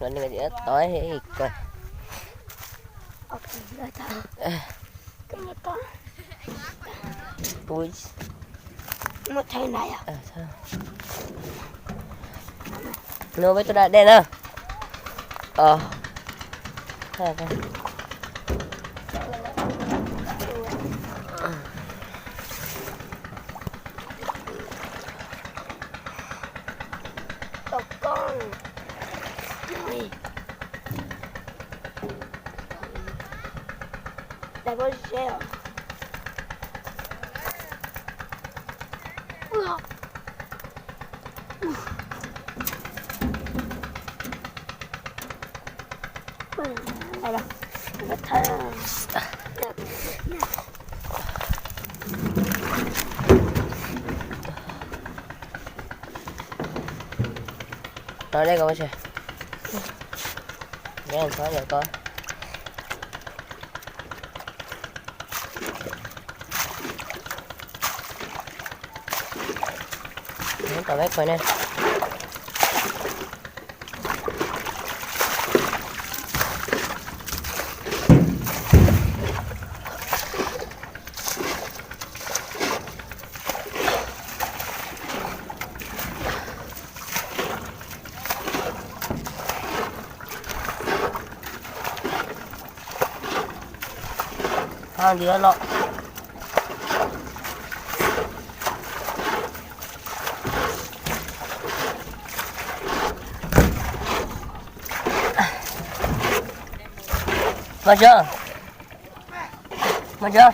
Lần này thì tối thì coi. Ok, rồi thôi. Cái này có. Ui. Một thay này à? Sao? Nó với tôi đã đen à? Thôi. Con. Này. Đây có xe. Đây là một thay. Rồi đây coi xem. Nghe anh nói giờ coi. Nó tao vét coi nè. Đi lọ. Mà chưa? Mà chưa?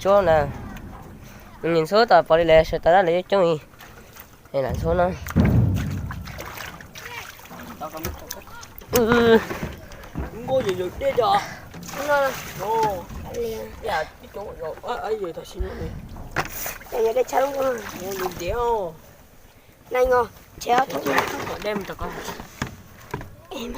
Chỗ nè, nhìn số tao bỏ đi lẹ, sẽ tao đã lấy chỗ gì, đây là số nó. Ngô gì rồi đây rồi. Ồ, Dạ, cái chỗ rồi, ấy rồi thật xin lỗi. đây cái cháu con. Ngô nhìn đéo. Này ngô, chéo thôi. Đem cho con. Em.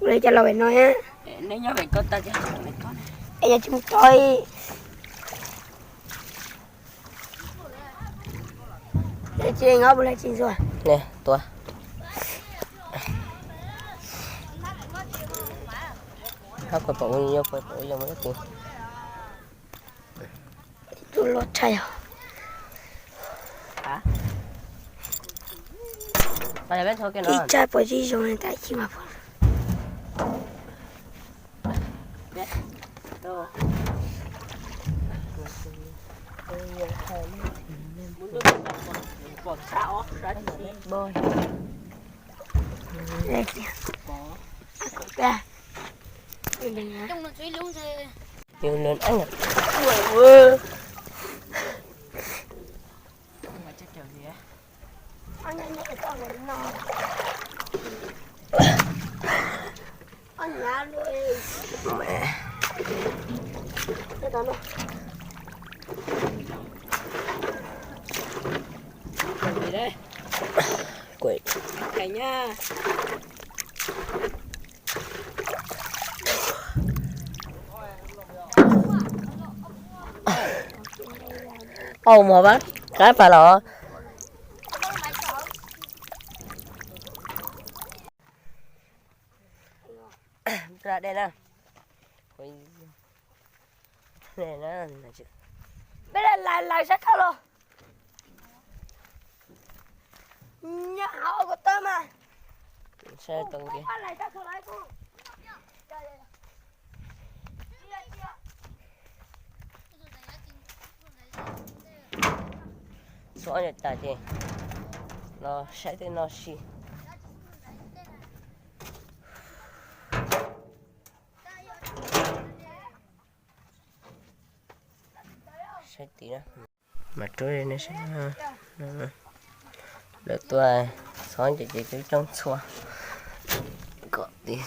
Đây cho lâu nói ha. Nếu nhớ về con ta chứ không phải con. Bây giờ chúng tôi để chị ngó bữa nay chị rồi. Nè, tua. Hấp cái bộ vô mấy cái. Tôi lót chay à? Hả? Phải bên thôi cái Đi nó. chay bỏ gì rồi tại chị mà. Đâu? Bọt sao á? Bôi. Đây kìa. Ra. Trong nó suy luôn rồi. Nhiều lên anh à. Mà chết kiểu gì á? Anh con này nó. Anh nhá luôn. Mẹ. Cái đó nó. Làm gì đây? Quỷ. Cái nha. Ô mà bác, cái phải lọ. Ra đây nè. Này nó Bây giờ lại sát thao luôn. Nhà họ của tôi mà. xe tuần kia. Lại sát thao lại con. Đây. có nhật tại thì nó sẽ tới nó xì sẽ tí nữa mà trôi nó sẽ được tôi xóa chỉ cái trong xóa có tí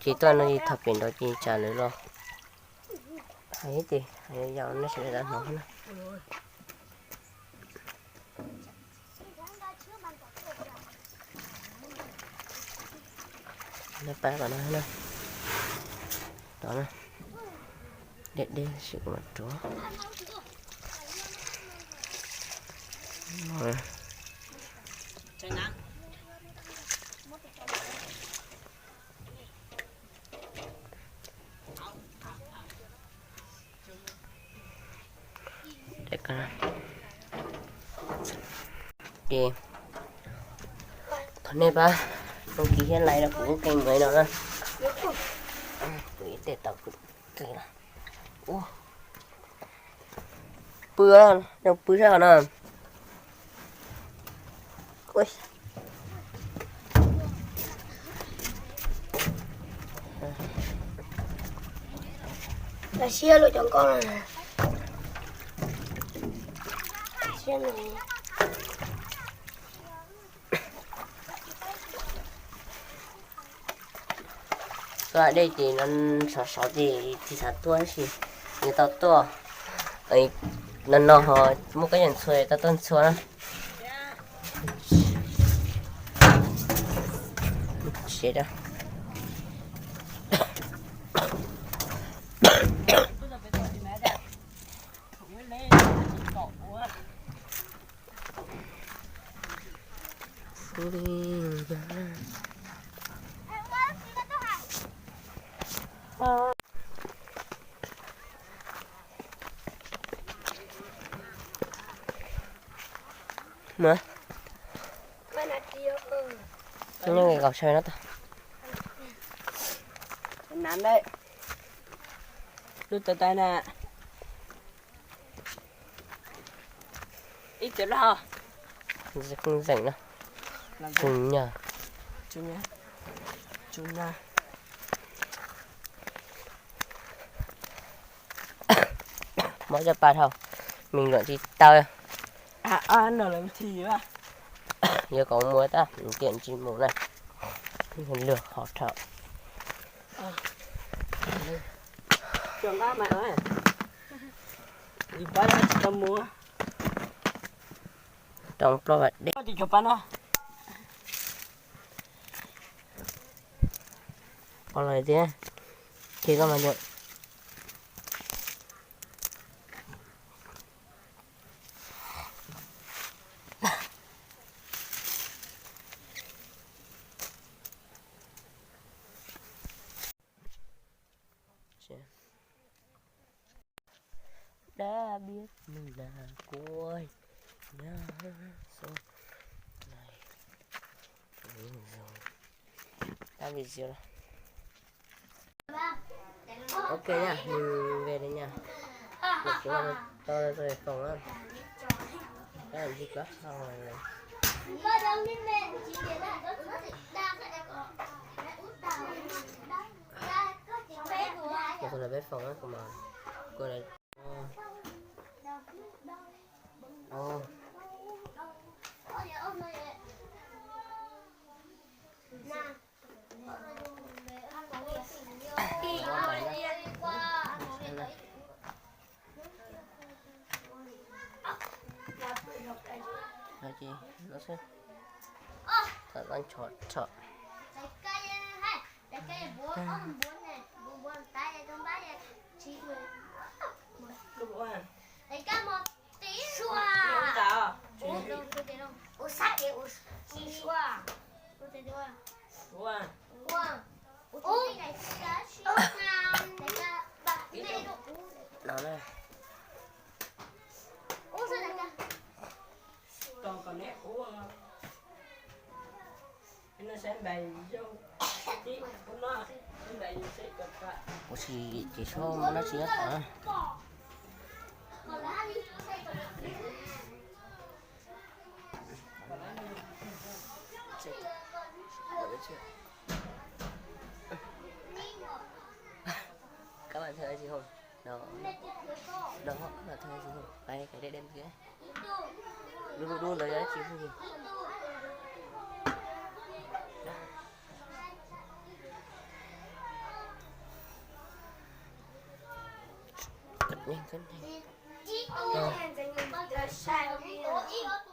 chỉ toàn nó đi thập biển đó chỉ trả lời lo hay gì hay giờ nó sẽ ra nó nữa nó ba vào nó nữa đó nè để đi sự mặt chó rồi Chẳng nắng. để coi đi thôi này ba không ký hiện lại là cũng kênh với nó đó tụi để tập cái là ô bữa đâu bữa sao nào ôi Là xia lựa chọn con này. Xia này. rồi đây thì nó sáu thì sáu tuổi gì người ta to ấy nó họ một cái nhân xuôi ta tên xuôi đó chết đó mà những người gặp chơi nó ta Nắn đấy. Lúc tay nè. Ít chút đó. không rảnh đâu cùng nhờ Chú nhá. Chú nha. mỗi giờ ba thầu mình gọi thì tao Nó làm thì mà. giờ có mua ta kiện chỉ mũ này mình lừa họ thợ Chọn ba mẹ ơi. Đi bắt ra tao mua. trong pro vật đi Có gì chụp nó. còn lại thế thì có mà được đã biết mình là cuối nhớ số này đã bị gì rồi ok nha mình về đây nha một chúng ta tôi về phòng á cái làm gì cả xong rồi một là bếp phòng á còn mà cô này ô là gì nó sẽ thật đang chọn chọn Lúc ơi. Lấy cả một tí xua. Nó tao. Ủa sao vậy? Ủa xì xua. Ủa thế thôi. Đúng rồi. Ủa. Ủa này cá xì nào. Lấy cả bạc này đâu. nó này Ủa sao lại cả? Còn nét của nó sẽ bày vô. Chị, hôm nọ, hôm nay sẽ gặp bạn. Ủa chỉ số mà nó chỉ hết hả? Còn lá đi. Chết. Bỏ chưa? Các bạn thấy gì không? Đó. Đó, các bạn thấy gì không? Cái đây đen kia. Đu đu lấy đấy chị không gì. Cất nhanh. Ít. Ít. Ít.